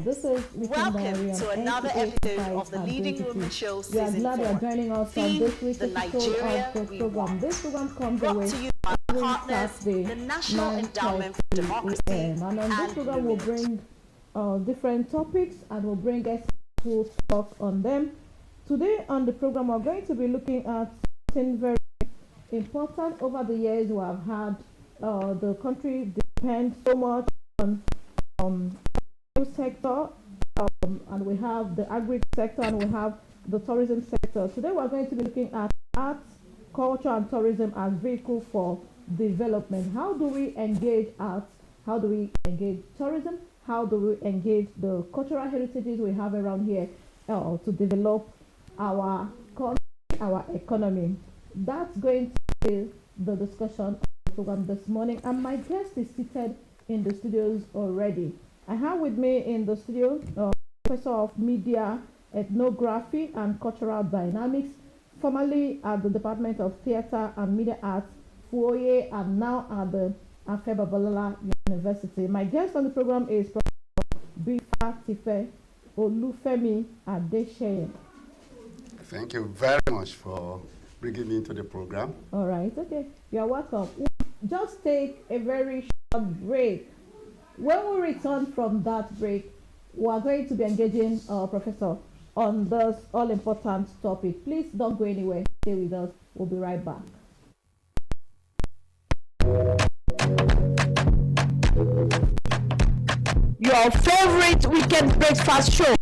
This is Welcome to another episode of the Leading Women Show Season 4. We are glad you are joining us on this week's episode of the program. This program comes away to you by every partners, Saturday, the National Endowment for 9:30 Democracy, a.m. And on this program, we'll bring different topics and we'll bring guests who talk on them. Today on the program, we're going to be looking at something very important. Over the years, we have had the country depend so much on sector, and we have the agri sector and we have the tourism sector. Today we're going to be looking at arts, culture and tourism as vehicle for development. How do we engage arts? How do we engage tourism? How do we engage the cultural heritages we have around here to develop our country, our economy? That's going to be the discussion of the program this morning, and my guest is seated in the studios already. I have with me in the studio Professor of Media Ethnography and Cultural Dynamics, formerly at the Department of Theatre and Media Arts, FUOYE, and now at the Afe Babalola University. My guest on the program is Professor Bifatife Olufemi Adesheye. Thank you very much for bringing me into the program. All right, okay. You're welcome. We'll just take a very short break. When we return from that break, we are going to be engaging Professor on this all-important topic. Please don't go anywhere. Stay with us. We'll be right back. Your favorite weekend breakfast show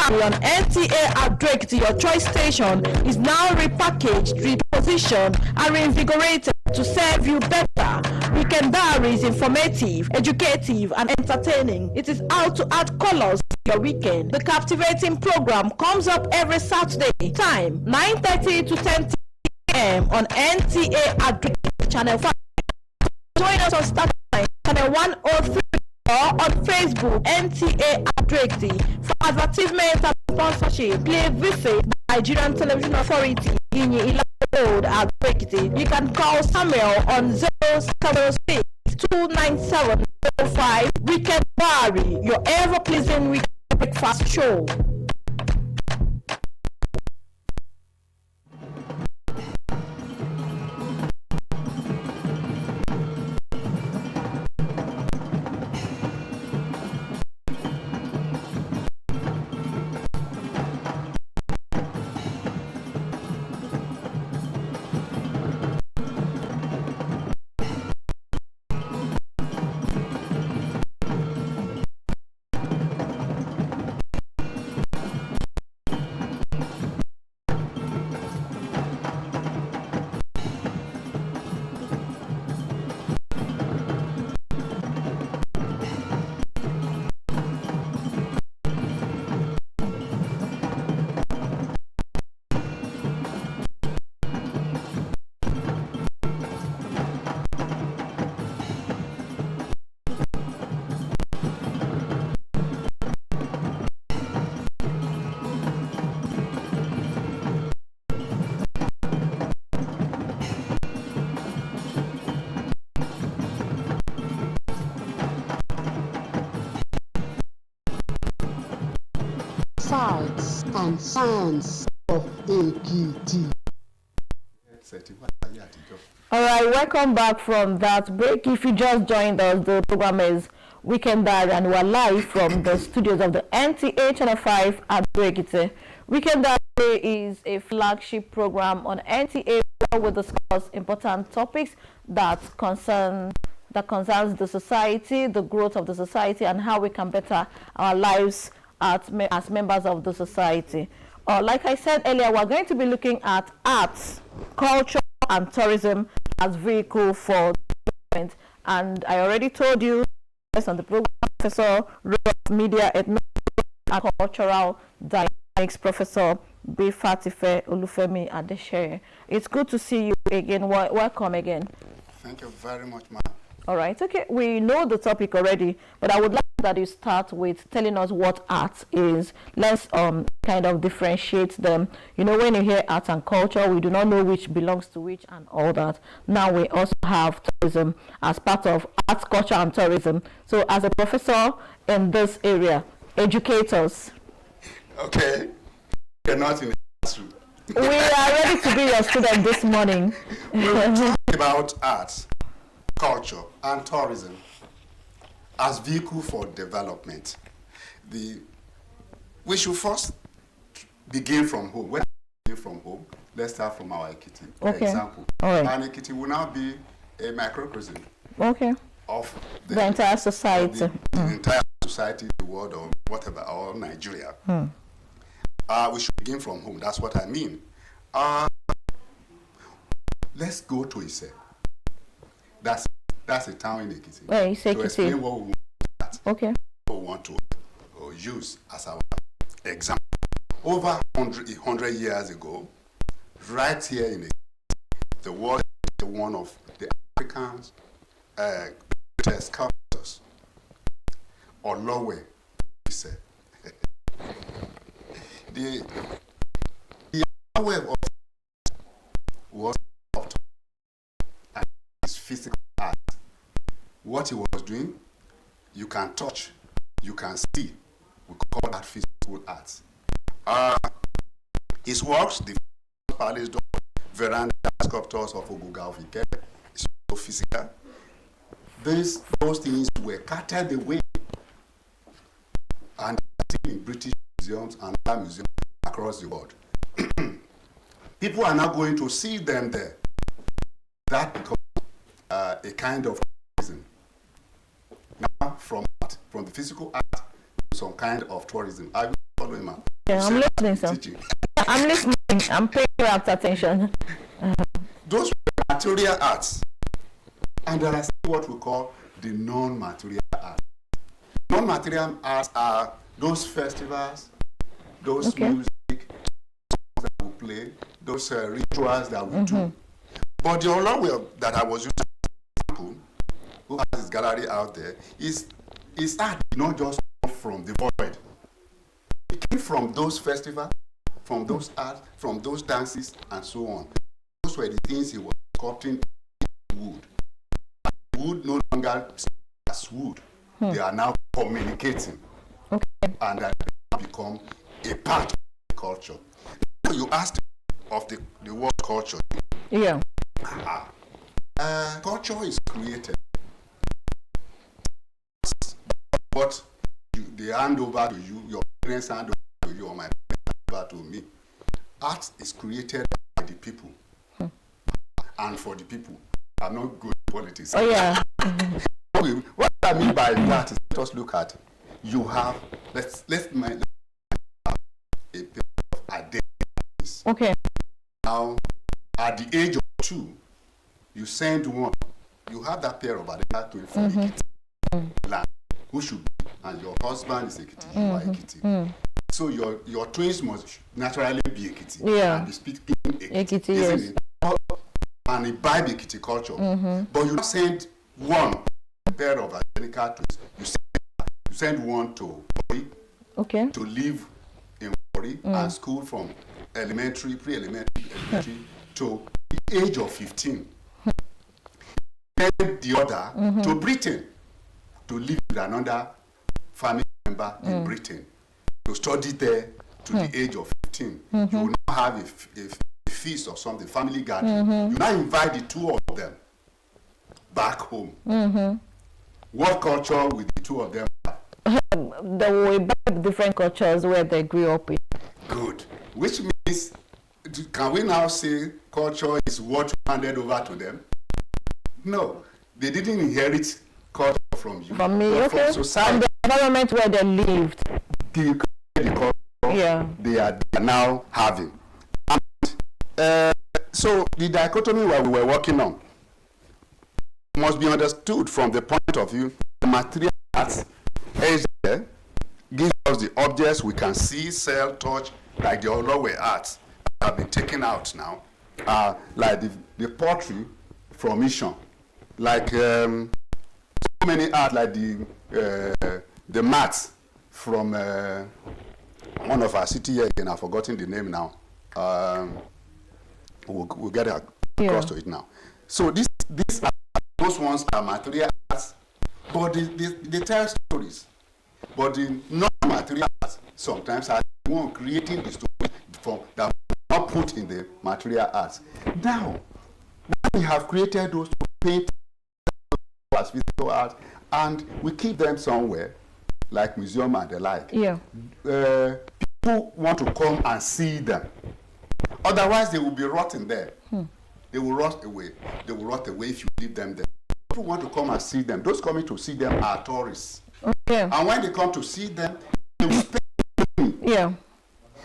on NTA at Drake to your choice station is now repackaged, repositioned, and reinvigorated to serve you better. Weekend Diary is informative, educative, and entertaining. It is out to add colors to your weekend. The captivating program comes up every Saturday. Time 9:30 to 10 p.m. on NTA at Drake, Channel 5. Join us on Saturday, Channel 103. Or on Facebook, NTA Adrexy. For advertisement and sponsorship, please visit the Nigerian Television Authority in Ilana Road at Adrexy. You can call Samuel on 076 297 05. Weekend Diary, your ever-pleasing weekend breakfast show. Sights and sounds of Ekiti. Alright, welcome back from that break. If you just joined us, the program is Weekend Diary and we're live from the studios of the NTA Channel 5 at Ekiti. Weekend Diary is a flagship program on NTA where we discuss important topics that concerns the society, the growth of the society, and how we can better our lives as members of the society. Like I said earlier, we're going to be looking at arts, culture, and tourism as vehicle for development. And I already told you on the program, Professor of Media Ethnography and Cultural Dynamics, Professor Bifatife Olufemi Adesheye. It's good to see you again. Welcome again. Thank you very much, ma'am. All right, okay, we know the topic already, but I would like that you start with telling us what art is. Let's kind of differentiate them. You know, when you hear art and culture, we do not know which belongs to which and all that. Now we also have tourism as part of arts, culture, and tourism. So as a professor in this area, educators. Okay, you're not in the classroom. We are ready to be your student this morning. We're talking about arts, culture, and tourism as vehicle for development. We should first begin from home. When we begin from home, let's start from our Ekiti, for Okay. example. All right. And Ekiti will now be a microcosm Okay. of The entire society. the entire society, the world, or whatever, or Nigeria. We should begin from home. That's what I mean. Let's go to Ise. That's a town in Ekiti. Well, Ise To Ekiti. explain what we want at, Okay. we want to use as our example. Over 100 years ago, right here in Ekiti, the world is one of the Africans' greatest cultures. Olowe, he said. The Olowe of was of and his physical art. What he was doing, you can touch, you can see. We call that physical art. His works, the palace door, veranda sculptures of Oguga Ofike, is so physical. Those things were carted away and are in British museums and other museums across the world. People are now going to see them there. That becomes a kind of tourism. Now, from the physical art to some kind of tourism. Are you following, ma'am? Yeah, I'm listening, sir. Teaching. I'm listening. I'm paying rapt attention. Those were material arts. And there are what we call the non-material arts. Non-material arts are those festivals, those Okay. music that we play, those rituals that we do. But the Olowe that I was using, for example, who has his gallery out there, is art did not just come from the void. It came from those festivals, from those arts, from those dances, and so on. Those were the things he was sculpting in wood. Wood no longer as wood. They are now communicating. Okay. And that become a part of the culture. So you asked of the word culture. Yeah. Culture is created. What they hand over to you, your parents hand over to you, or my parents hand over to me. Art is created by the people and for the people. I'm not good at politics. Oh, yeah. What I mean by that is, let us look at, you have, let's have a pair of identities. Okay. Now, at the age of 2, you send one, you have that pair of identities to Ekiti land, who should be, and your husband is Ekiti, you are Ekiti. So your twins must naturally be Ekiti. Yeah. And they speak Ekiti, Ekiti, isn't yes. it? And imbibe Ekiti culture. But you don't send one pair of identical twins. You send one to Warri, Okay. to live in Warri and school from elementary, pre-elementary, elementary to the age of 15. Send the other to Britain to live with another family member in Britain, to study there to the age of 15. You will now have a feast or something, family gathering. You now invite the 2 of them back home. What culture will the 2 of them have? They will imbibe different cultures where they grew up in. Good. Which means, can we now say culture is what you handed over to them? No. They didn't inherit culture from you. From me, but okay. From society. And the environment where they lived. The culture Yeah. they are now having. And, so the dichotomy we were working on must be understood from the point of view the material arts is there, gives us the objects we can see, sell, touch, like the Olowe arts that have been taken out now, like the pottery from Mission, like so many art, like the mats from one of our city here again. I've forgotten the name now. We'll get across to it now. So these are, those ones are material arts, but they tell stories. But the non-material material arts sometimes are the one creating the story from that are not put in the material arts. Now we have created those to paint as visual art, and we keep them somewhere, like museum and the like. Yeah. People want to come and see them. Otherwise, they will be rotting there. They will rot away. They will rot away if you leave them there. People want to come and see them. Those coming to see them are tourists. Okay. And when they come to see them, they will spend money. Yeah.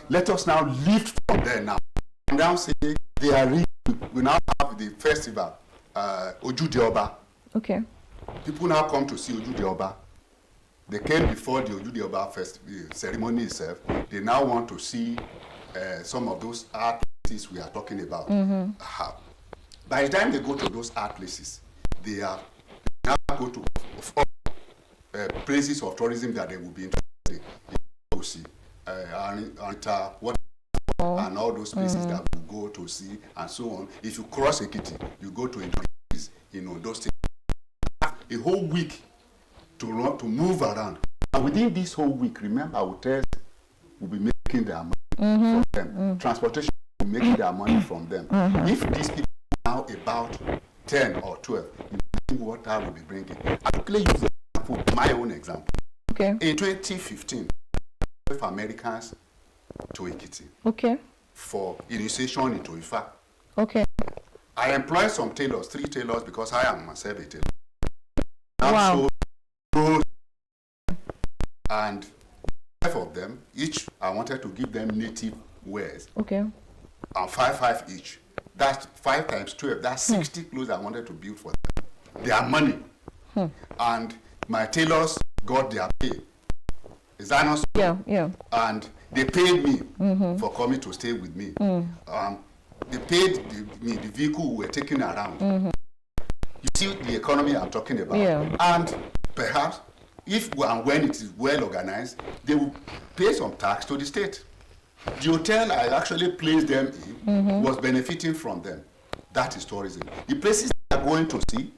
Let us now lift from there now. And now say they are rich. We now have the festival, Ojude Oba. Okay. People now come to see Ojude Oba. They came before the Ojude Oba ceremony itself. They now want to see some of those art places we are talking about. By the time they go to those art places, they now go to places of tourism that they will be interested in to see. And all those places that we go to see and so on. If you cross Ekiti, you go to places, those things. A whole week to move around. And within this whole week, remember, hotels will be making their money from them. Transportation will be making their money from them. If these people are now about 10 or 12, imagine what I will be bringing. I'll use the example, my own example. Okay. In 2015, 12 Americans to Ekiti. Okay. For initiation into Ifa. Okay. I employ some tailors, 3 tailors, because I am myself a tailor. Wow. And 5 of them, each, I wanted to give them native wares. Okay. And 5 each. That's 5 times 12. That's 60 clothes I wanted to build for them. Their money. And my tailors got their pay. Is that not so? Yeah, yeah. And they paid me for coming to stay with me. They paid me the vehicle we were taking around. You see the economy I'm talking about. Yeah. And perhaps, if and when it is well organized, they will pay some tax to the state. The hotel I actually placed them in was benefiting from them. That is tourism. The places they are going to see,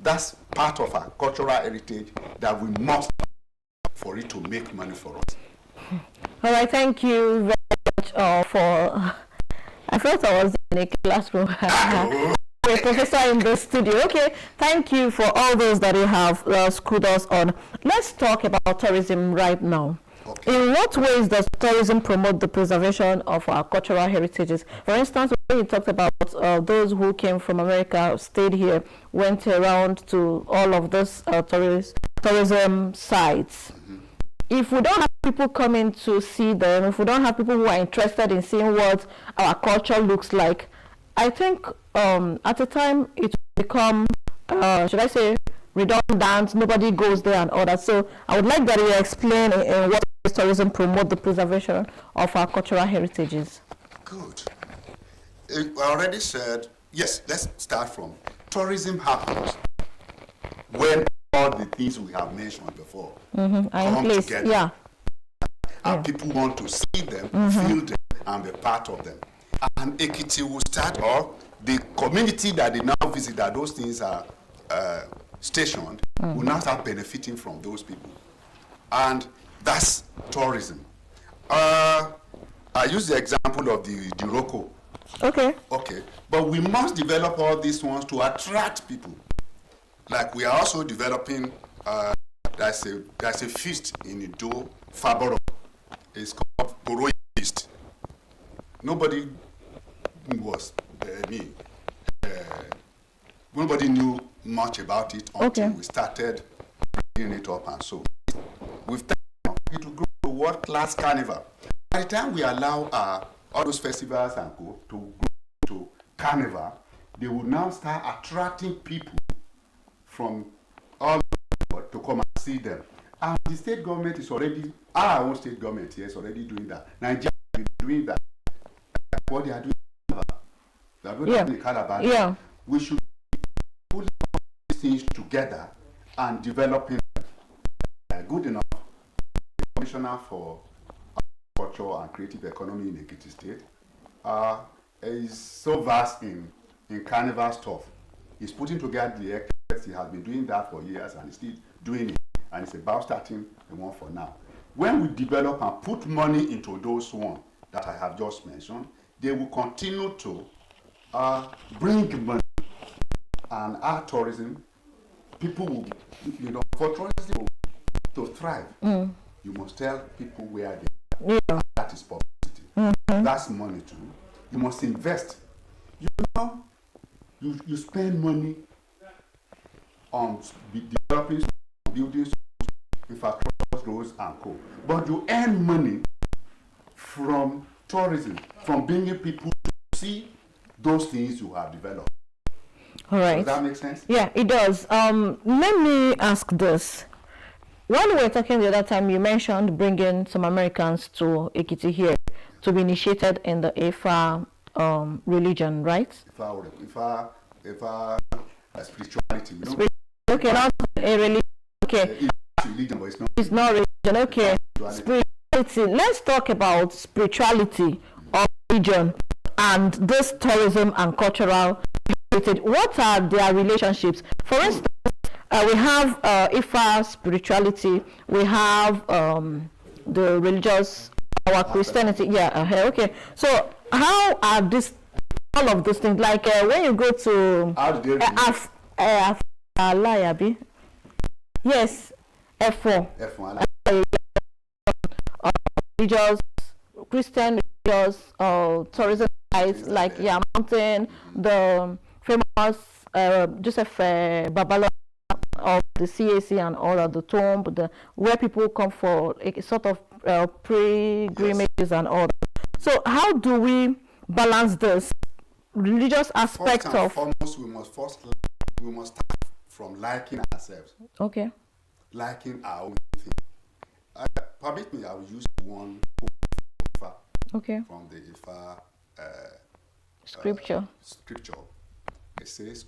that's part of our cultural heritage that we must have for it to make money for us. All right, thank you very much for... I felt I was in a classroom. A professor in the studio. Okay, thank you for all those that you have schooled us on. Let's talk about tourism right now. Okay. In what ways does tourism promote the preservation of our cultural heritages? For instance, when you talked about those who came from America, stayed here, went around to all of those tourism sites. If we don't have people coming to see them, if we don't have people who are interested in seeing what our culture looks like, I think at a time it will become, should I say, redundant. Nobody goes there and all that. So I would like that you explain in what ways tourism promote the preservation of our cultural heritages. Good. I already said, yes, let's start from tourism happens when all the things we have mentioned before come together. Yeah. And people want to see them, feel them, and be part of them. And Ekiti will start off, the community that they now visit, that those things are stationed, will now start benefiting from those people. And that's tourism. I use the example of the Roko. Okay. Okay. But we must develop all these ones to attract people. Like we are also developing, there's a feast in Ido, Faboro. It's called Boroyi Feast. Nobody was nobody knew much about it until we started bringing it up, and so we've done it to grow to world-class carnival. By the time we allow all those festivals and go to grow to carnival, they will now start attracting people from all over to come and see them. And the state government is already, our own state government here is already doing that. Nigeria is doing that. What they are doing, they are doing in Calabar. Yeah. We should put these things together and developing good enough. The Commissioner for Culture and Creative Economy in Ekiti State is so vast in carnival stuff. He's putting together the experts. He has been doing that for years and he's still doing it. And it's about starting the one for now. when we develop and put money into those ones that I have just mentioned, they will continue to bring money, and our tourism, people will, for tourism to thrive, you must tell people where they are. That is publicity. That's money too. You must invest. You spend money on developing buildings, infrastructure, roads, and co. But you earn money from tourism, from bringing people to see those things you have developed. All right. Does that make sense? Yeah, it does. Let me ask this. When we were talking the other time, you mentioned bringing some Americans to Ekiti here to be initiated in the Ifa religion, right? Ifa spirituality. Okay, not a religion. Okay. It's religion, but it's not. It's not religion. Okay. Spirituality. Let's talk about spirituality or religion and this tourism and cultural heritage. What are their relationships? For instance, we have Ifa spirituality. We have the religious, our Christianity. Yeah. Okay. So how are this? All of those things, like when you go to Alayabi, yes, F4, religious, Christian religious, tourism sites like Mountain, the famous Joseph Babalola of the CAC and all of the tomb, where people come for a sort of pilgrimages and all that. So how do we balance this religious aspect first and of foremost, we must start from liking ourselves. Okay. Liking our own thing. Permit me, I will use one Ifa. Okay. From the Ifa Scripture. Scripture. It says,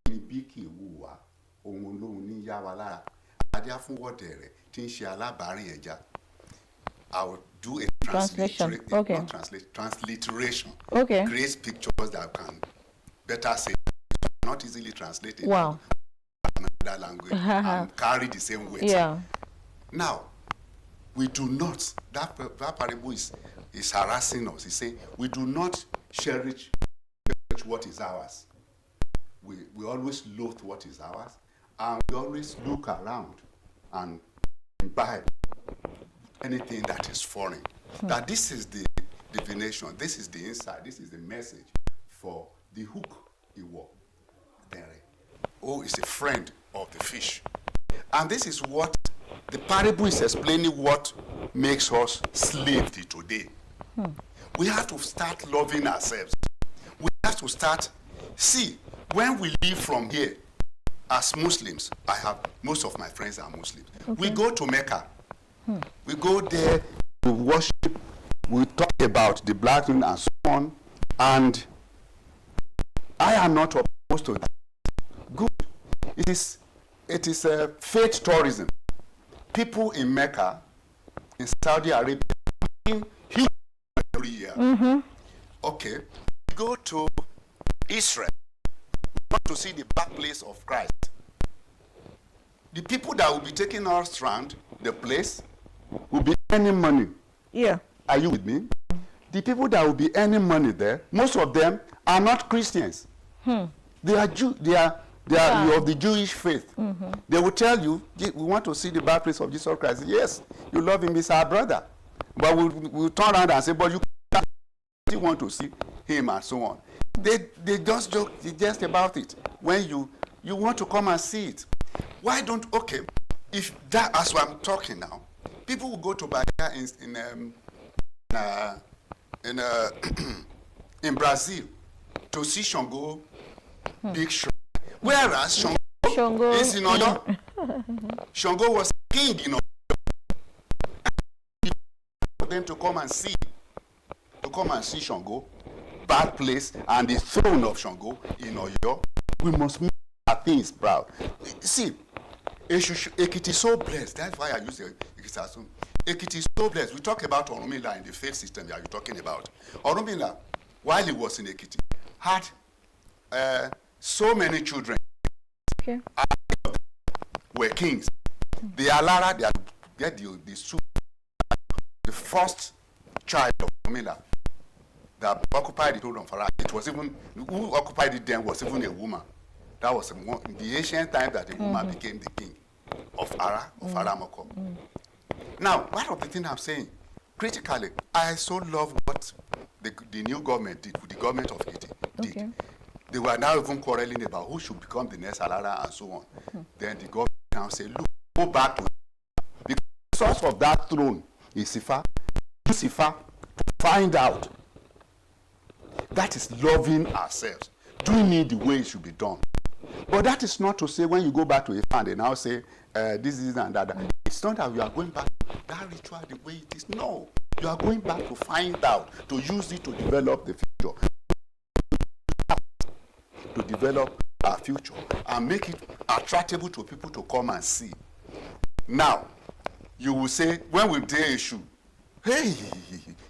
biki wuwa, ni yawala, adia fun wodere, tin se alabarin eja. I will do a translation. Okay. Transliteration. Okay. Create pictures that can better say, not easily translated. Wow. Another language and carry the same weight. Yeah. Now, we do not, that parable is harassing us. He's saying we do not cherish what is ours. We always loathe what is ours, and we always look around and imbibe anything that is foreign. That this is the divination, this is the insight, this is the message for the hook you walk. Is a friend of the fish. And this is what the parable is explaining, what makes us slaves today. We have to start loving ourselves. We have to start, when we leave from here as Muslims, most of my friends are Muslims. Okay. We go to Mecca. We go there to worship. We talk about the black and so on. And I am not opposed to that. Good. It is faith tourism. People in Mecca, in Saudi Arabia, huge every year. Okay, go to Israel, want to see the birthplace of Christ. The people that will be taking us around the place will be earning money. Yeah. Are you with me? The people that will be earning money there, most of them are not Christians. They are They are of the Jewish faith. They will tell you, we want to see the birthplace of Jesus Christ. Yes, you love him, he's our brother. But we'll turn around and say, but you want to see him and so on. They just joke just about it. When you want to come and see it. Why don't, if that, as I'm talking now, people will go to Bahia in Brazil to see Shango, big show. Whereas Shango is in Oyo. Shango was king in Oyo. For them to come and see Shango, bad place, and the throne of Shango in Oyo, we must make our things proud. See, Ekiti is so blessed. That's why I use Ekiti. Ekiti is so blessed. We talk about Orunmila in the faith system that you're talking about. Orunmila, while he was in Ekiti, had so many children. Okay. Were kings. The Alara, they get the soup the first child of Omila that occupied the throne of Ara. It was even, who occupied it then was even a woman. That was in the ancient time that a woman became the king of Ara, of Aramoko. Now, part of the thing I'm saying, critically, I so love what the new government did, with the government of Haiti did. Okay. They were now even quarreling about who should become the next Alara and so on. Then the government now said, look, go back to the source of that throne is Sifa. Use Sifa to find out. That is loving ourselves, doing it the way it should be done. But that is not to say when you go back to Ifa and they now say this is and that. It's not that you are going back to that ritual the way it is. No, you are going back to find out, to use it to develop the future, to develop our future and make it attractable to people to come and see. Now, you will say, when we do issue, hey,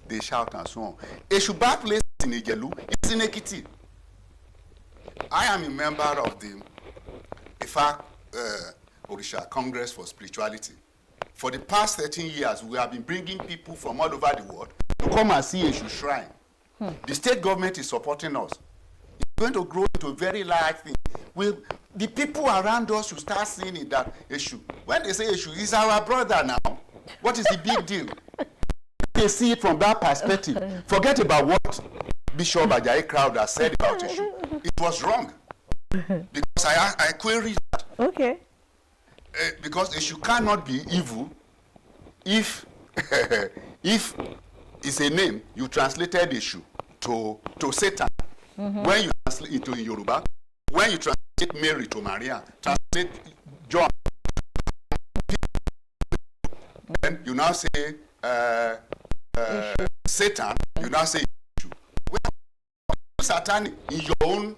they shout and so on. Issue birthplace in Igelu, it's in Ekiti. I am a member of the Ifa Orisha Congress for Spirituality. For the past 13 years, we have been bringing people from all over the world to come and see Eshu Shrine. The state government is supporting us. It's going to grow into a very large thing. The people around us should start seeing it that Eshu. When they say Eshu, he's our brother now. What is the big deal? They see it from that perspective. Forget about what Bishop Ajayi Crowder said about Eshu. It was wrong. Because I queried that. Okay. Because Eshu cannot be evil if if it's a name, you translated Eshu to Satan. When you translate it to Yoruba, when you translate Mary to Maria, translate John, then you now say Satan, you now say Eshu. Well, Satan in your own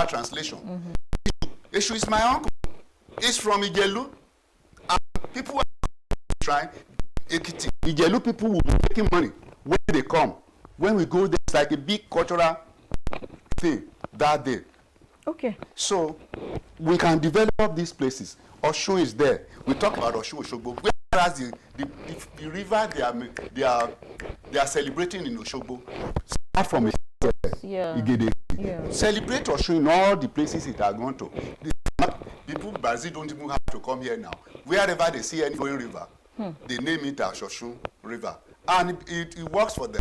translation. Eshu is my uncle. It's from Igelu. And people are trying. Igelu people will be making money when they come. When we go there, it's like a big cultural thing that day. Okay. So we can develop these places. Osun is there. We talk about Osun Osogbo. Whereas the river they are celebrating in Osogbo. Start from Igede. Yeah. Celebrate Osun in all the places it has gone to. People in Brazil don't even have to come here now. Wherever they see any flowing river, they name it as Osun River. And it works for them.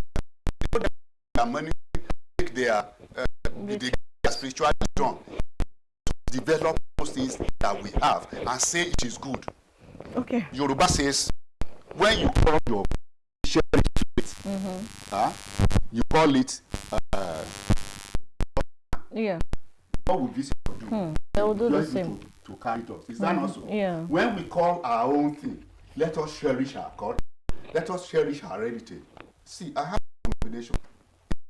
They put their money, make their spirituality strong, to develop those things that we have and say it is good. Okay. Yoruba says, when you call your you call it Yeah. what would this do? They will do the Just same. to carry it off. Is that not so? Yeah. When we call our own thing, let us cherish our culture. Let us cherish our heritage. See, I have a combination.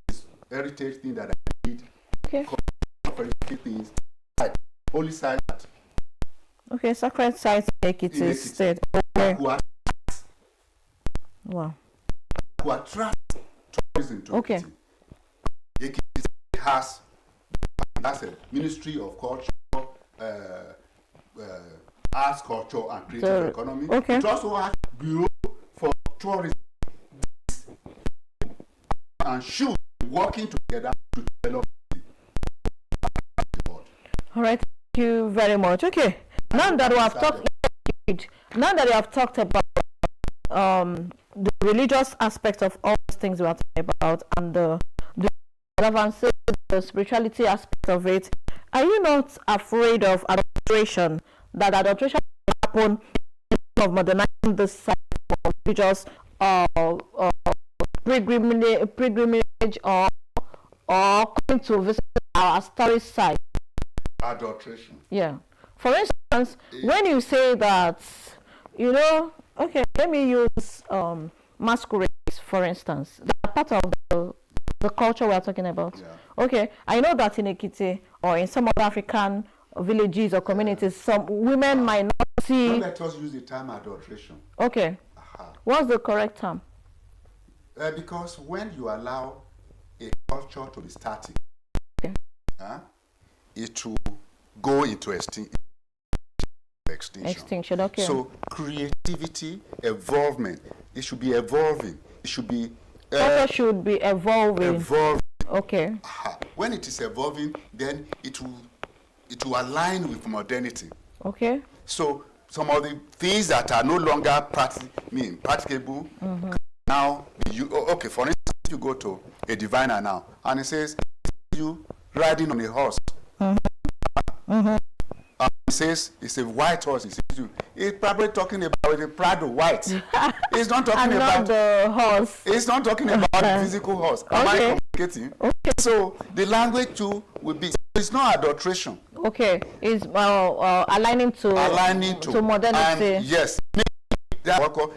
This heritage thing that I did. Okay. Things like holy site. Okay, sacred sites in Ekiti State. Okay. Wow. Who attract tourism to Okay. Ekiti. Ekiti has a Ministry of Culture, Arts, Culture, and Creative Economy. Okay. It also has Bureau for Tourism. And should be working together to develop the world. All right. Thank you very much. Okay. Now that we have talked about the religious aspect of all these things we are talking about and the relevancy, the spirituality aspect of it, are you not afraid of adulteration? That adulteration will happen of modernizing the site for religious pilgrimage or coming to visit our historic site? Adulteration. Yeah. For instance, when you say that, okay, let me use masquerades, for instance. They're part of the culture we're talking about. Yeah. Okay, I know that in Ekiti or in some other African villages or communities, some women might not see. Don't let us use the term adulteration. Okay. What's the correct term? Because when you allow a culture to be static, Okay. It will go into extinction. Extinction, okay. So creativity, involvement, it should be evolving. It should be Culture should be evolving. evolving. Okay. When it is evolving, then it will align with modernity. Okay. So some of the things that are no longer practicable now. Okay, for instance, you go to a diviner now, and it says you riding on a horse. It says it's a white horse. It says you. It's probably talking about a Prado white. It's not talking And about not the horse. It's not talking about the physical horse. Am I communicating? Okay. So the language too will be. It's not adulteration. Okay. It's aligning to modernity. And yes, that what called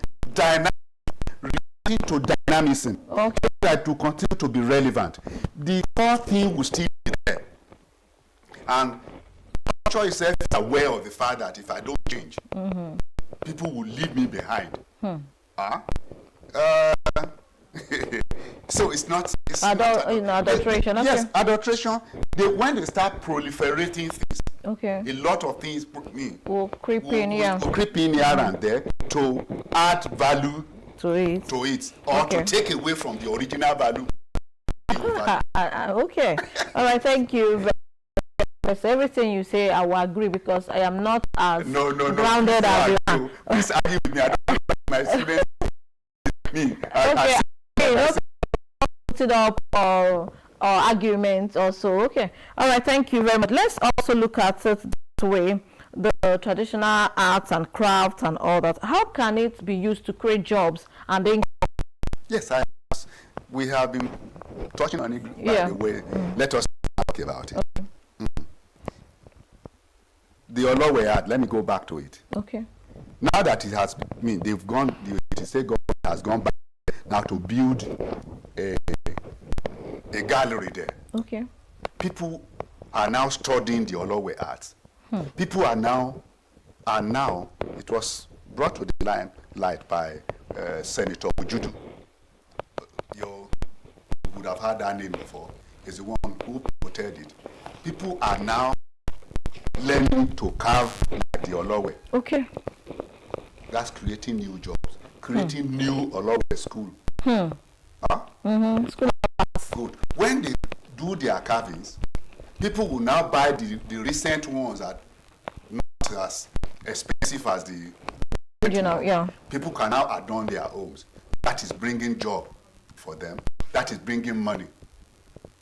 relating to dynamism. Okay. That to continue to be relevant. The core thing will still be there. And culture itself is aware of the fact that if I don't change, people will leave me behind. So it's not. It's Adulteration. Okay. Yes, adulteration. When they start proliferating things, Okay. a lot of things Will creep in, yeah. will creep in here and there to add value To it. to it, or Okay. to take away from the original value. Okay. All right. Thank you very much. Everything you say, I will agree because I am not as grounded as you are. Please argue with me. I don't like my students. Me. Okay. Okay. Put it up or arguments also. Okay. All right. Thank you very much. Let's also look at it this way. The traditional arts and crafts and all that. How can it be used to create jobs and then? Yes, we have been touching on it by the way. Let us talk about it. Okay. The Olowe Art, let me go back to it. Okay. Now that it has, they've gone, the state government has gone back now to build a gallery there. Okay. People are now studying the Olowe Arts. People are now, it was brought to the limelight by Senator Ujudu. You would have heard that name before. He's the one who promoted it. People are now learning to carve like the Olowe. Okay. That's creating new jobs, creating new Olowe school. School. Good. When they do their carvings, people will now buy the recent ones that not as expensive as the original. Yeah. People can now adorn their homes. That is bringing job for them. That is bringing money.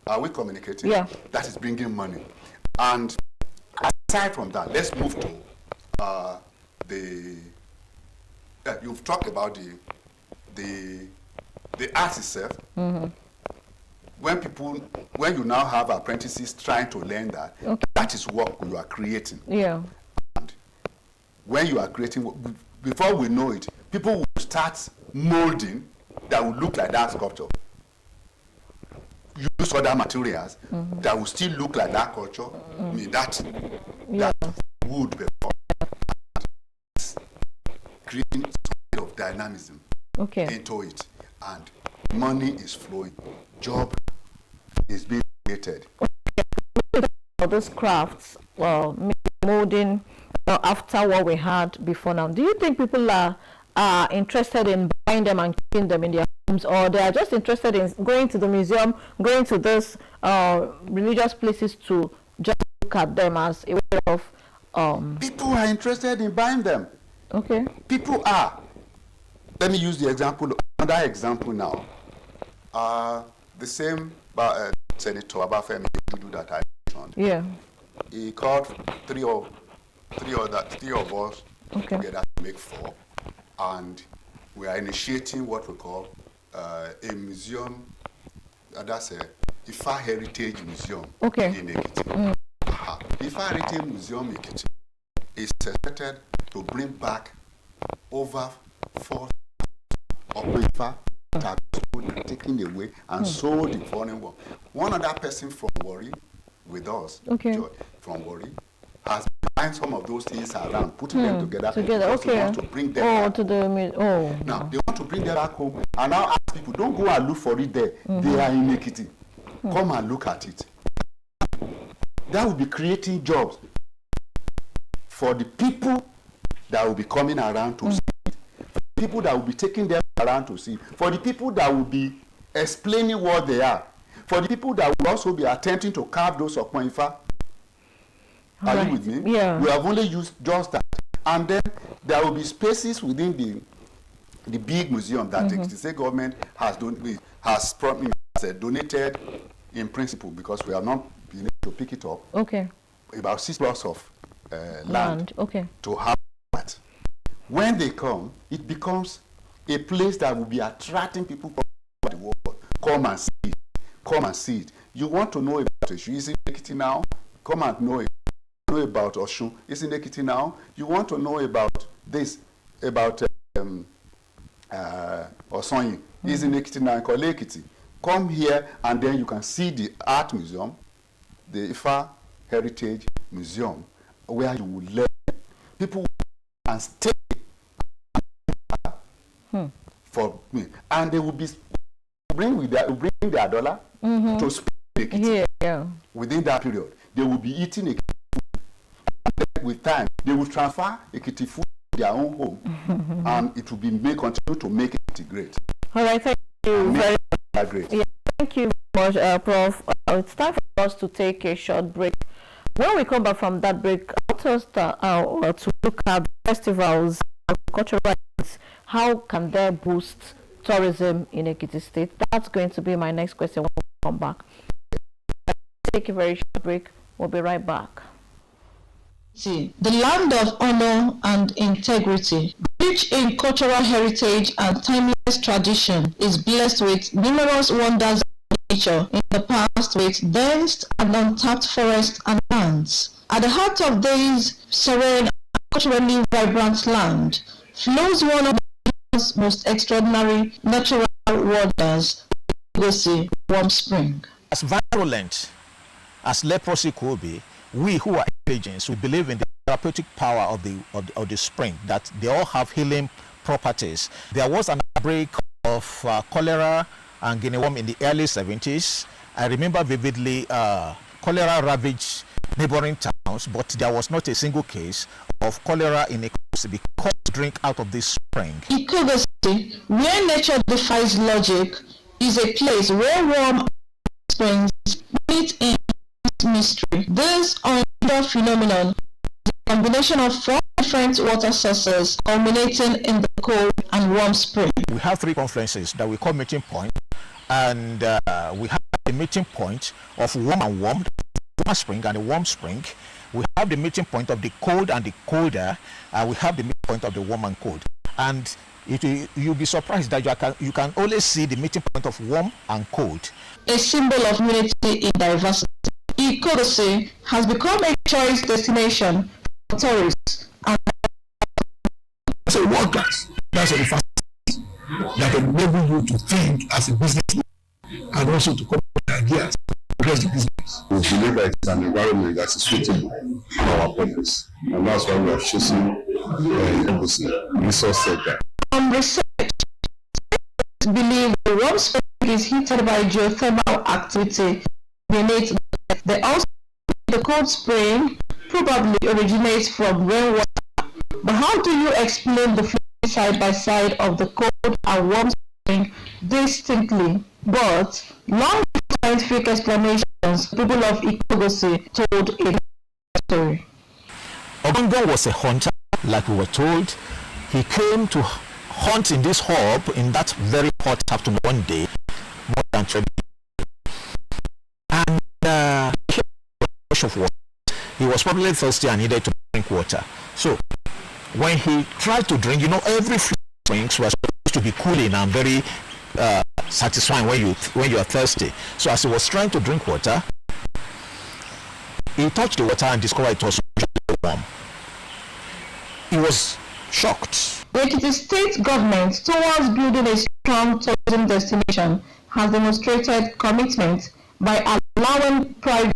Are we communicating? Yeah. That is bringing money. And aside from that, let's move to you've talked about the art itself. When you now have apprentices trying to learn that, that is what you are creating. Yeah. And when you are creating, before we know it, people will start molding that will look like that sculpture. Use other materials that will still look like that culture. That wood before. Creating some kind of dynamism into it. And money is flowing. Job is being created. Those crafts, molding after what we had before now. Do you think people are interested in buying them and keeping them in their homes, or they are just interested in going to the museum, going to those religious places to just look at them as a way of? People are interested in buying them. Okay. People are. Let me use the example. Another example now. The same Senator Abafemi Ujudu that I mentioned. Yeah. He called three of us together to make 4, and we are initiating what we call a museum. That's a Ifa Heritage Museum in Ekiti. Ifa Heritage Museum in Ekiti is expected to bring back over 4 of Ifa that have been taken away and sold in foreign world. One other person from Warri with us, George, from Warri, has been buying some of those things around, putting them together. Because they want to bring them back. Now they want to bring them back home, and now ask people, don't go and look for it there. They are in Ekiti. Come and look at it. That will be creating jobs for the people that will be coming around to see it. People that will be taking them around to see. For the people that will be explaining what they are. For the people that will also be attempting to carve those Okpon Ifa. Are you with me? Yeah. We have only used just that. And then there will be spaces within the big museum that the state government has donated in principle, because we have not been able to pick it up. Okay. About 6 plots of land. Okay. To have that. When they come, it becomes a place that will be attracting people from the world. Come and see it. Come and see it. You want to know about Osun? Is in Ekiti now? Come and know about Osun. Is in Ekiti now? You want to know about this, about Osonyi? Is in Ekiti now? Ikole Ekiti. Come here, and then you can see the art museum, the Ifa Heritage Museum, where you will learn. People can stay for me, and they will bring their dollar to spend Ekiti. Yeah. Within that period, they will be eating Ekiti food. And with time, they will transfer Ekiti food to their own home, and it will be continue to make Ekiti great. All right, thank you very much. Great. Yeah, thank you very much, Prof. It's time for us to take a short break. When we come back from that break, I want us to look at festivals and cultural events. How can they boost tourism in Ekiti State? That's going to be my next question when we come back. Take a very short break. We'll be right back. The land of honor and integrity, rich in cultural heritage and timeless tradition, is blessed with numerous wonders of nature in the past, with dense and untapped forests and lands. At the heart of this serene and culturally vibrant land flows one of the world's most extraordinary natural wonders, Igosi Warm Spring. As virulent as leprosy could be, we who are indigents, we believe in the therapeutic power of the spring, that they all have healing properties. There was an outbreak of cholera and guinea worm in the early 70s. I remember vividly cholera ravaged neighboring towns, but there was not a single case of cholera in Ikogosi because drink out of this spring. Ikogosi, where nature defies logic, is a place where warm springs meet in mystery. This unusual phenomenon is a combination of 4 different water sources culminating in the cold and warm spring. We have 3 conferences that we call meeting point, and we have the meeting point of warm and warm, warm spring and the warm spring. We have the meeting point of the cold and the colder. We have the meeting point of the warm and cold. And you'll be surprised that you can only see the meeting point of warm and cold. A symbol of unity in diversity, Ikogosi has become a choice destination for tourists. And as a worker, that's the first thing that enable you to think as a businessman and also to come up with ideas to address the business. We believe that it's an environment that is suitable for our purpose, and that's why we are choosing Ikogosi resource sector. Research believe the warm spring is heated by geothermal activity beneath. They also the cold spring probably originates from rainwater. But how do you explain the flow side by side of the cold and warm spring distinctly? But long scientific explanations, people of Ikogosi told a story. Ogongo was a hunter, like we were told. He came to hunt in this hub in that very hot afternoon one day, more than 20. And he had a rush of water. He was probably thirsty and needed to drink water. So when he tried to drink, every drinks were supposed to be cooling and very satisfying when you are thirsty. So as he was trying to drink water, he touched the water and discovered it was warm. He was shocked. The Ekiti State government towards building a strong tourism destination has demonstrated commitment by allowing private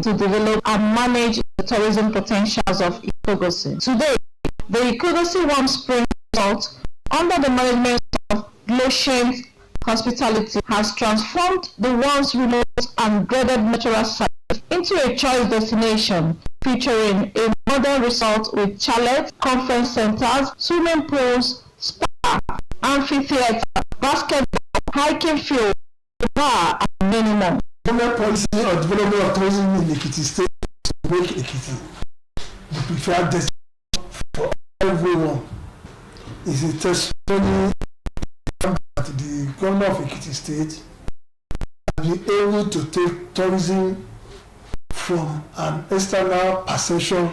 to develop and manage the tourism potentials of Ikogosi. Today, the Ikogosi Warm Spring Resort, under the management of Gloshient Hospitality, has transformed the once remote and dreaded natural site into a choice destination featuring a modern resort with chalets, conference centers, swimming pools, spa, amphitheater, basketball, hiking field, bar, and many more. Government policy on development of tourism in Ekiti State to make Ekiti the preferred destination for everyone is a testimony that the governor of Ekiti State has been able to take tourism from an external perception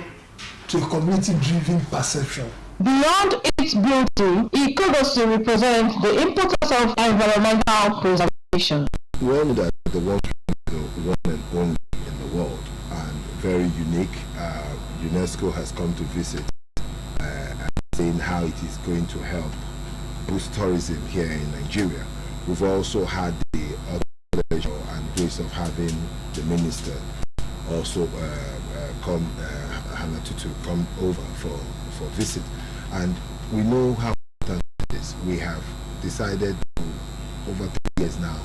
to a community-driven perception. Beyond its beauty, Ikogosi represents the importance of environmental preservation. We all know that the World Trade is one and only in the world and very unique. UNESCO has come to visit saying how it is going to help boost tourism here in Nigeria. We've also had the pleasure and grace of having the minister also come to come over for visit, and we know how important it is. We have decided to, over 3 years now,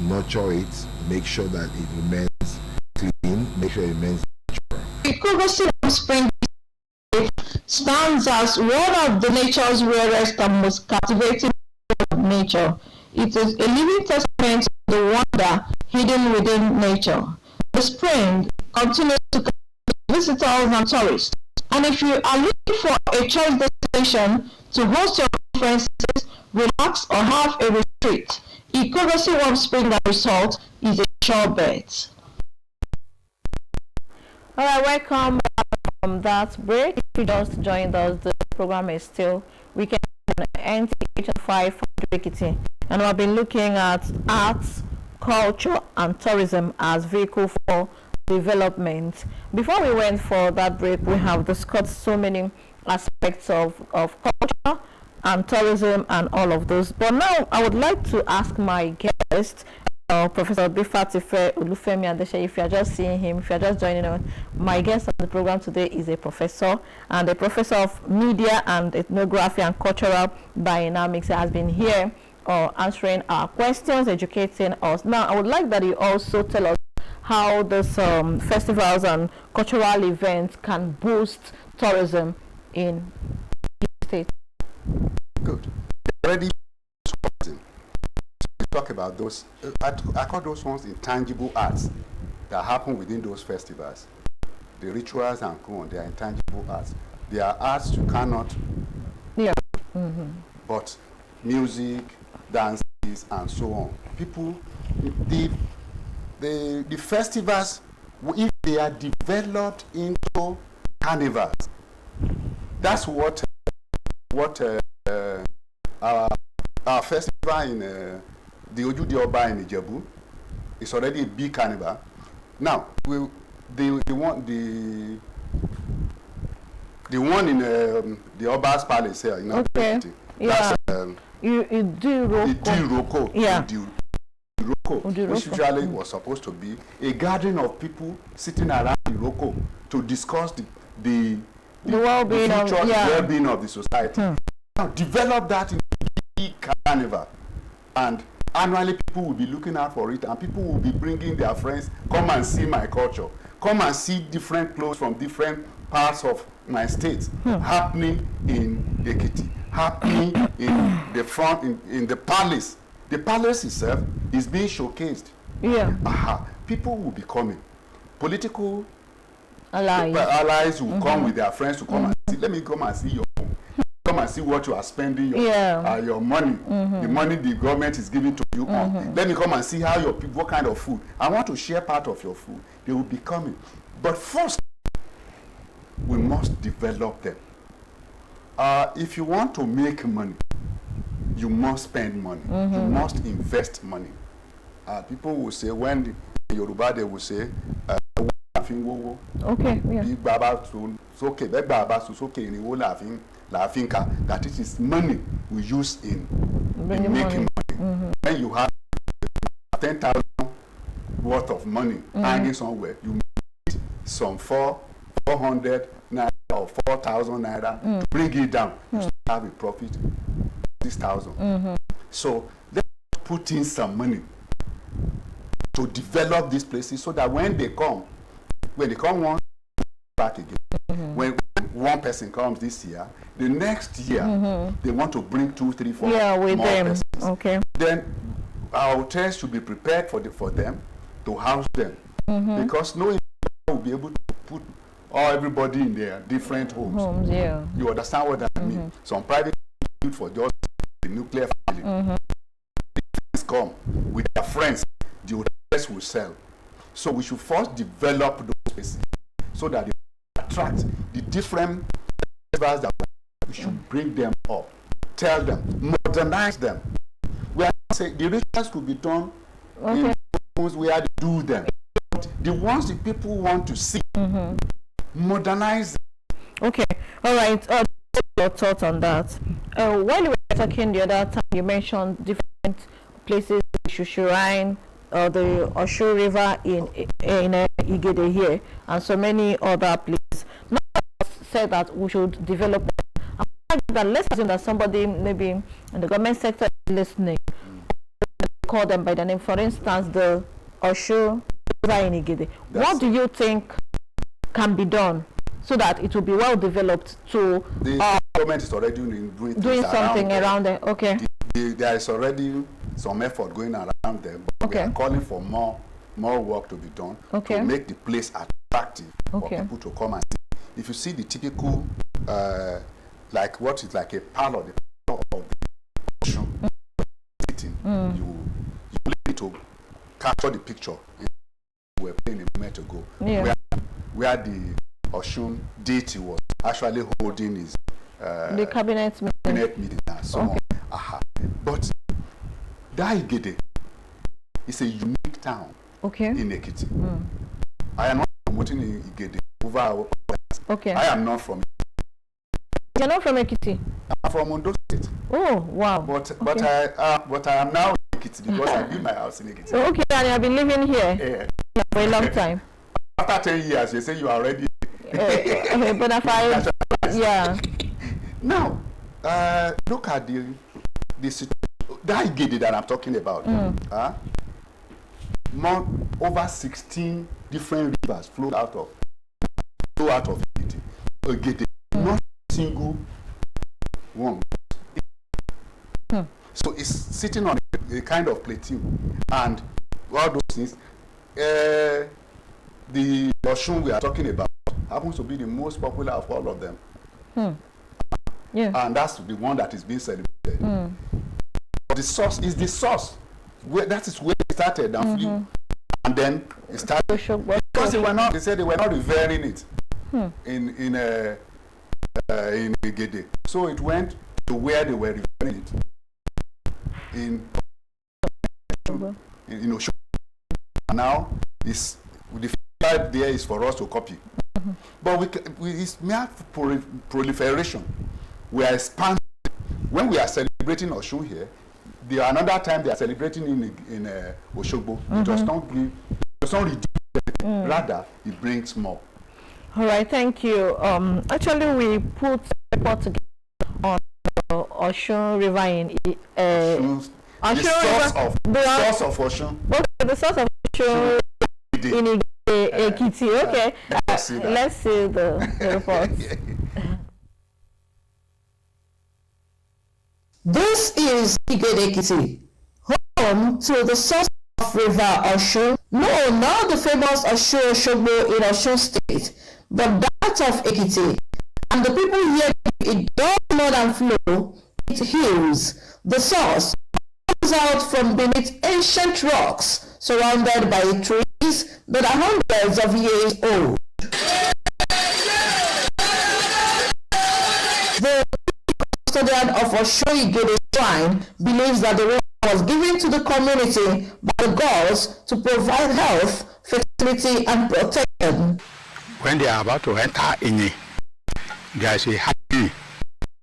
nurture it, make sure that it remains clean, make sure it remains natural. Ikogosi Spring stands as one of the nature's rarest and most captivating of nature. It is a living testament to the wonder hidden within nature. The spring continues to capture visitors and tourists, and if you are looking for a choice destination to host your conferences, relax, or have a retreat, Ikogosi Warm Spring and Resort is a sure bet. All right, welcome back from that break. If you just joined us, the program is still Weekend on NTH5 Ekiti, and we've been looking at arts, culture, and tourism as vehicle for development. Before we went for that break, we have discussed so many aspects of culture and tourism and all of those. But now I would like to ask my guest, Professor Bifatife Olufemi Adeshe. If you are just seeing him, if you are just joining us, my guest on the program today is a professor, and a professor of media and ethnography and cultural dynamics. He has been here answering our questions, educating us. Now, I would like that you also tell us how these festivals and cultural events can boost tourism in the state. Good. Already talk about those. I call those ones intangible arts that happen within those festivals. The rituals and so on, they are intangible arts. They are arts you cannot. Yeah. But music, dances, and so on. People, the festivals, if they are developed into carnivals, that's what our festival in the Ojudi Oba in Ijebu is already a big carnival. Now, the one in the Oba's Palace here in okay. Yeah. That's Idiroko. Yeah. Which usually was supposed to be a gathering of people sitting around Iroko to discuss the well-being of the society. Now develop that in a carnival, and annually people will be looking out for it, and people will be bringing their friends, come and see my culture, come and see different clothes from different parts of my state happening in Ekiti, happening in the front, in the palace. The palace itself is being showcased. Yeah. People will be coming. Political allies will come with their friends to come and see. Let me come and see your home. Come and see what you are spending your money. The money the government is giving to you on. Let me come and see how your people, what kind of food. I want to share part of your food. They will be coming. But first, we must develop them. If you want to make money, you must spend money. You must invest money. People will say, when in Yoruba they will say, okay, yeah. That it is money we use in making money. When you have 10,000 worth of money hanging somewhere, you need some 400 naira or 4,000 naira to bring it down. You still have a profit of 6,000. So let's put in some money to develop these places so that when they come once, back again. When one person comes this year, the next year they want to bring 2, 3, 4 with more them. persons. Okay. Then our hotels should be prepared for them to house them, because no individual will be able to put everybody in their different homes. You understand what that means? Some private institute for just the nuclear family. Come with their friends, the hotels will sell. So we should first develop those places so that they attract the different flavors that we should bring them up, tell them, modernize them. We are not saying the rituals could be done in homes where they do them. But the ones the people want to see, modernize them. Okay, all right. Your thoughts on that? While we were talking the other time, you mentioned different places, Shushurine, the Osho River in Igede here, and so many other places. Now said that we should develop them. Let's assume that somebody maybe in the government sector is listening, call them by the name, for instance, the Osho River in Igede. What do you think can be done so that it will be well developed to the government is already doing something around there? Okay. There is already some effort going around them, but we are calling for more work to be done to make the place attractive for people to come and see. If you see the typical, like what is like a parlor, of the Oshun sitting, you need to capture the picture. We were playing a moment ago, where the Oshun deity was actually holding his the cabinet meeting and so on. But Igede is a unique town in Ekiti. I am not promoting Igede over our I am not from Ekiti. You're not from Ekiti? I'm from Ondo State. Oh, wow. But I am now in Ekiti because I built my house in Ekiti. Okay, and you've been living here for a long time. After 10 years, you say you are already but if Now, look at the Igede that I'm talking about. Over 16 different rivers flow out of Igede. Not a single one. So it's sitting on a kind of plateau, and all those things. The Oshun we are talking about happens to be the most popular of all of them. And that's the one that is being celebrated. But the source is the source. That is where it started and flew. And then it started because they said they were not revering it in Igede. So it went to where they were revering it in Oshun. And now the feedback there is for us to copy. But it's mere proliferation. We are expanding. When we are celebrating Oshun here, another time they are celebrating in Oshogbo. It does not reduce anything. Rather, it brings more. All right, thank you. Actually, we put a report together on Oshun River in the source of Oshun. Okay, the source of Oshun in Ekiti. Okay, let's see the report. This is Igede Ekiti, home to the source of River Oshun. No, not the famous Oshun Oshogbo in Oshun State, but that of Ekiti. And the people here, it does more than flow, it heals. The source comes out from beneath ancient rocks, surrounded by trees that are hundreds of years old. The custodian of Oshun Igede Shrine believes that the river was given to the community by the gods to provide health, fertility, and protection. When they are about to enter in, there is a happy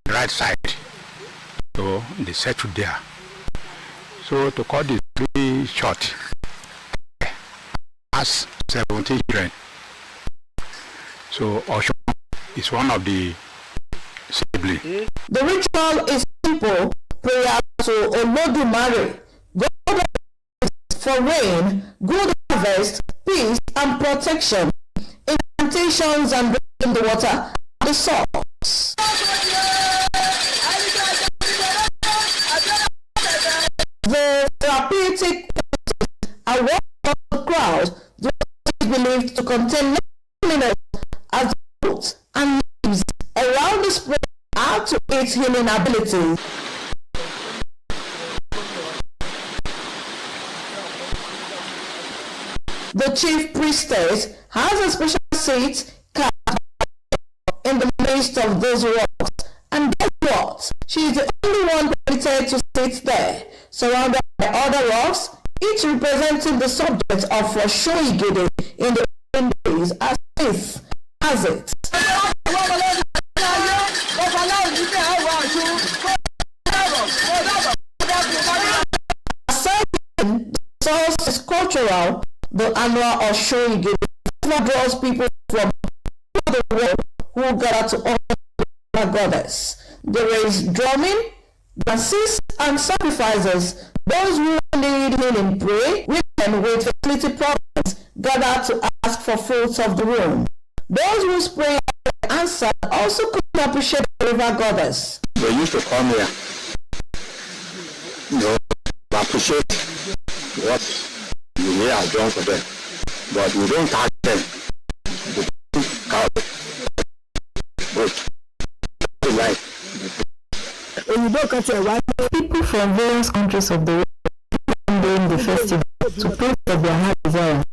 right side, so they settle there. So to cut the story short, has 17 children. So Oshun is one of the siblings. The ritual is simple: prayer to Olodumare, God for rain, good harvest, peace, and protection. Incantations and breaking the water the source. The therapeutic are what the crowd is believed to contain loneliness as the roots and leaves around the spring add to its healing ability. The chief priestess has a special seat in the midst of those rocks. And guess what? She is the only one permitted to sit there, surrounded by other rocks, each representing the subject of Oshoigede in the olden days, as Smith has it. Aside the source is cultural, the annual Oshoigede draws people from all the world who gather to honor the goddess. There is drumming, dances, and sacrifices. Those who need healing pray. Women with fertility problems gather to ask for fruits of the womb. Those whose prayers are answered also could appreciate the river goddess. They used to come here, to appreciate what you may have done for them, but we don't touch them. People from various countries of the world come during the festival to pray for their heart desire,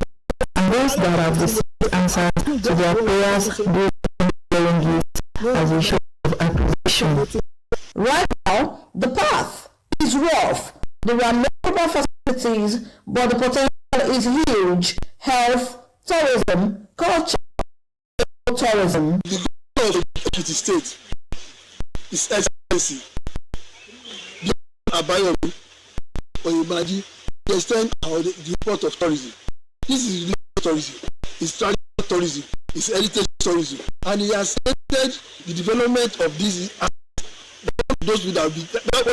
and those that have received answers to their prayers do bearing gifts as a show of appreciation. Right now, the path is rough. There are no proper facilities, but the potential is huge. Health, tourism, culture, tourism. The government of the state is excellency. Abayomi Oyemaji to extend the import of tourism. This is religious tourism, it's traditional tourism, it's heritage tourism, and he has stated the development of this. One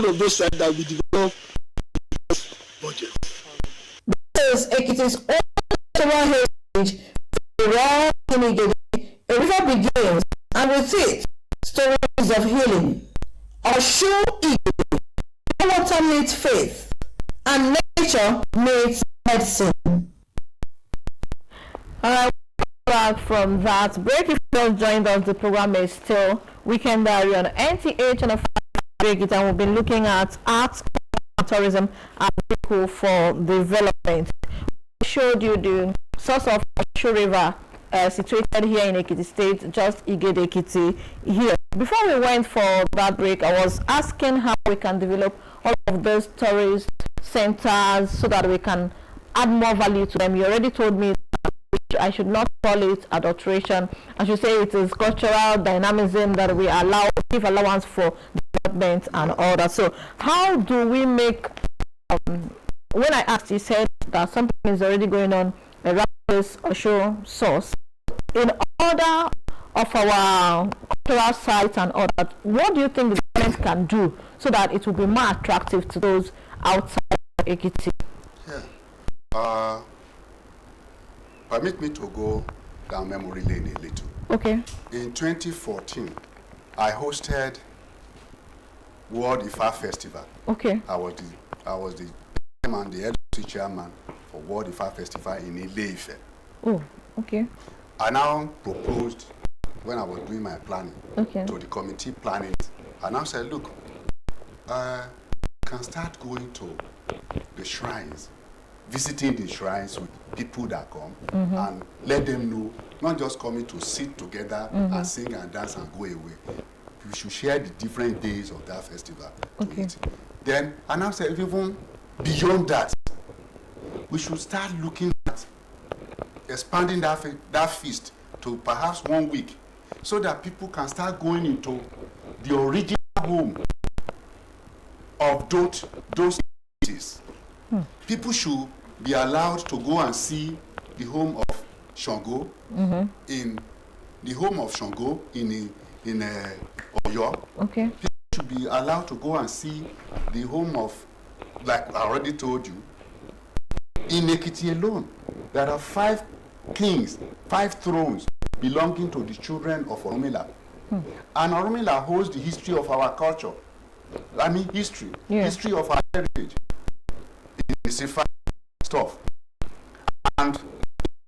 of those sites that will be developed in the budget. This is Ekiti's own cultural heritage. A river begins, and with it, stories of healing. Oshoigede. Water meets faith, and nature meets medicine. Alright, back from that break. If you just joined us, the program is still Weekend Diary on NTA Channel 5 break it, and we've been looking at arts and tourism as vehicle for development. We showed you the source of Osho River situated here in Ekiti State, just Igede Ekiti here. Before we went for that break, I was asking how we can develop all of those tourist centers so that we can add more value to them. You already told me that I should not call it adulteration. I should say it is cultural dynamism that we give allowance for development and all that. So how do we make, when I asked, you said that something is already going on around this Osho source. In order of our cultural sites and all that, what do you think the government can do so that it will be more attractive to those outside of Ekiti? Yeah. Permit me to go down memory lane a little. Okay. In 2014, I hosted World Ifa Festival. Okay. I was the chairman, the LC chairman for World Ifa Festival in Ile-Ife. Oh, okay. I now proposed, when I was doing my planning, okay, to the committee planning, I now said, look, can start going to the shrines, visiting the shrines with people that come, and let them know, not just coming to sit together and sing and dance and go away. We should share the different days of that festival to it. Then, I now said, even beyond that, we should start looking at expanding that feast to perhaps 1 week, so that people can start going into the original home of those cities. People should be allowed to go and see the home of Shango in the home of Shango in Oyo. Okay. People should be allowed to go and see the home of, like I already told you, in Ekiti alone, there are 5 kings, 5 thrones belonging to the children of Oromila. And Orumila holds the history of our culture. I mean history. History of our heritage. It's stuff. And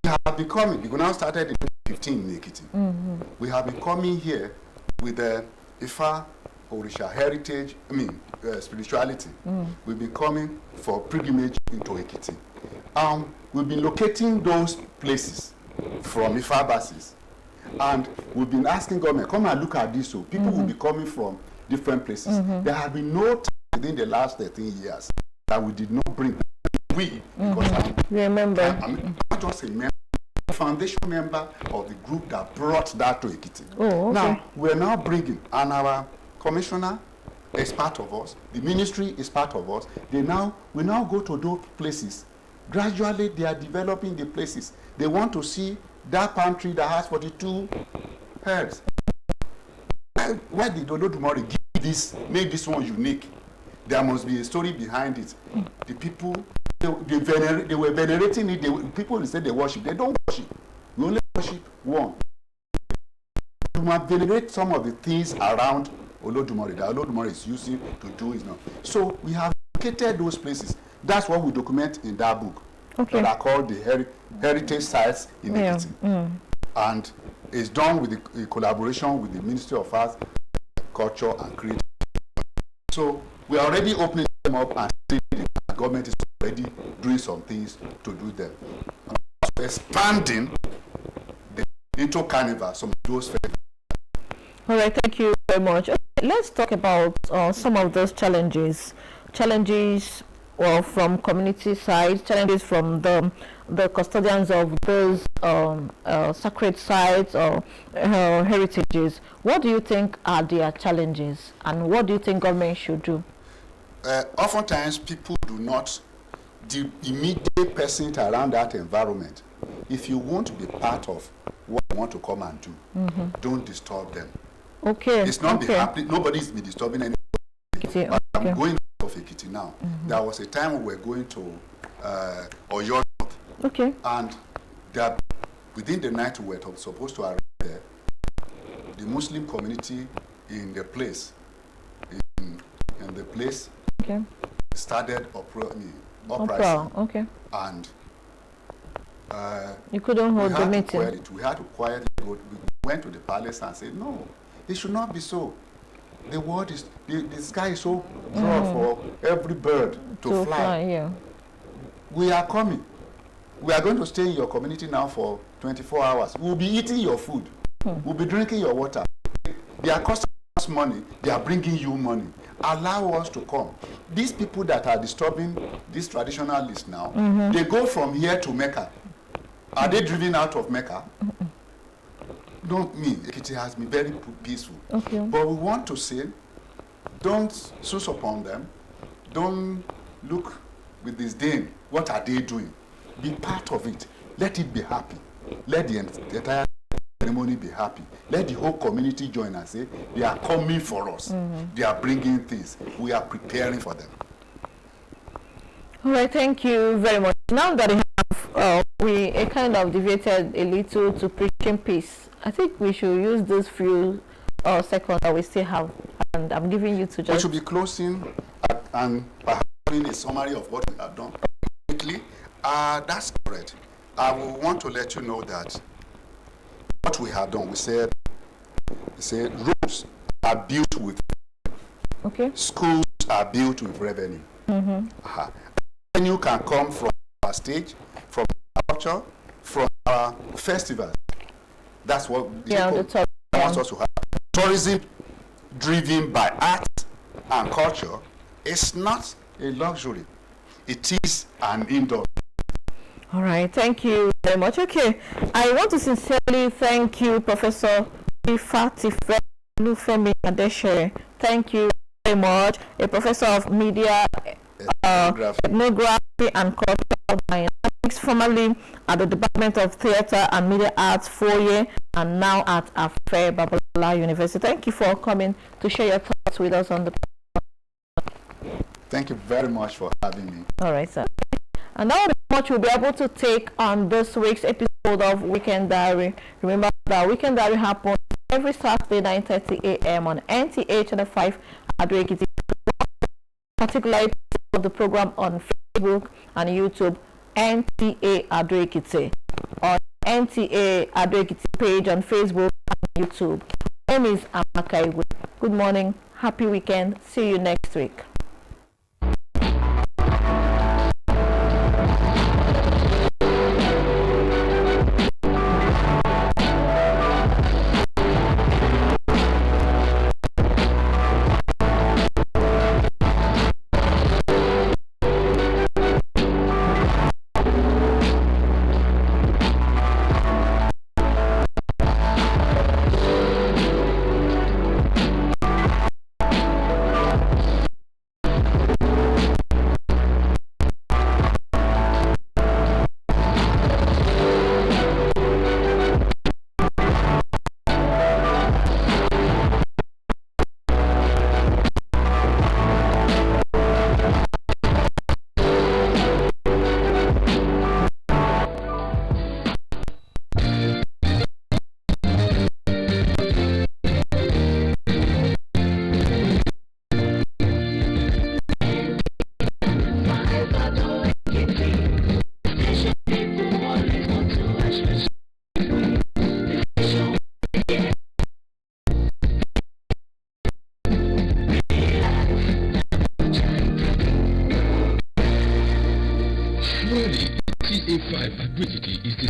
we have been coming, we now started in 2015 in Ekiti. We have been coming here with the Ifa Orisha heritage, spirituality. We've been coming for pilgrimage into Ekiti. We've been locating those places from Ifa bases. And we've been asking government, come and look at this. So people will be coming from different places. There have been no time within the last 13 years that we did not bring. Because I'm not just a member, a foundation member of the group that brought that to Ekiti. Oh, okay. Now, we're now bringing, and our commissioner is part of us, the ministry is part of us. We now go to those places. Gradually, they are developing the places. They want to see that pantry that has 42 heads. Why did Olodumare give this, make this one unique? There must be a story behind it. The people, they were venerating it. People say they worship. They don't worship. We only worship one. You must venerate some of the things around Olodumare that Olodumare is using to do it now. So we have located those places. That's what we document in that book. That are called the heritage sites in Ekiti. And it's done with the collaboration with the Ministry of Arts, Culture and Creativity. So we are already opening them up, and the government is already doing some things to do them. And also expanding into Carnival, some of those festivals. All right, thank you very much. Let's talk about some of those challenges from community side, challenges from the custodians of those sacred sites or heritages. What do you think are their challenges, and what do you think government should do? Oftentimes, people do not, the immediate person around that environment, if you want to be part of what you want to come and do, don't disturb them. Okay. It's not be happening. Nobody's been disturbing anybody. I'm going out of Ekiti now. There was a time we were going to Oyo North. Okay. And within the night we were supposed to arrive there. The Muslim community in the place, started uprising. Okay. And you couldn't hold the meeting. We had to quietly go. We went to the palace and said, no, it should not be so. The world is, the sky is so broad for every bird to fly. We are coming. We are going to stay in your community now for 24 hours. We'll be eating your food. We'll be drinking your water. They are costing us money. They are bringing you money. Allow us to come. These people that are disturbing these traditionalists now, they go from here to Mecca. Are they driven out of Mecca? Don't mean it has been very peaceful. But we want to say, don't seize upon them. Don't look with disdain. What are they doing? Be part of it. Let it be happy. Let the entire ceremony be happy. Let the whole community join and say, they are coming for us. They are bringing things. We are preparing for them. All right, thank you very much. Now that we kind of deviated a little to preaching peace, I think we should use those few seconds that we still have, and I'm giving you to just... We should be closing and perhaps doing a summary of what we have done. Quickly, that's correct. I will want to let you know that what we have done, we said roads are built with schools are built with revenue. Revenue can come from our stage, from our culture, from our festivals. That's what wants us to have. Tourism driven by art and culture is not a luxury. It is an industry. All right, thank you very much. Okay, I want to sincerely thank you, Professor Ifatife Lufemi Adeshere. Thank you very much. A professor of media, ethnography and cultural dynamics, formerly at the Department of Theatre and Media Arts 4 years, and now at Afe Babalola University. Thank you for coming to share your thoughts with us on the program. Thank you very much for having me. All right, sir. And now much we'll be able to take on this week's episode of Weekend Diary. Remember that Weekend Diary happens every Saturday 9:30 a.m. on NTA Channel 5 Ado Ekiti. Particularly of the program on Facebook and YouTube, NTA Ado Ekiti, on NTA Ado Ekiti page on Facebook and YouTube. My name is Amaka Igwe. Good morning, happy weekend, see you next week. TA5 Ado Ekiti is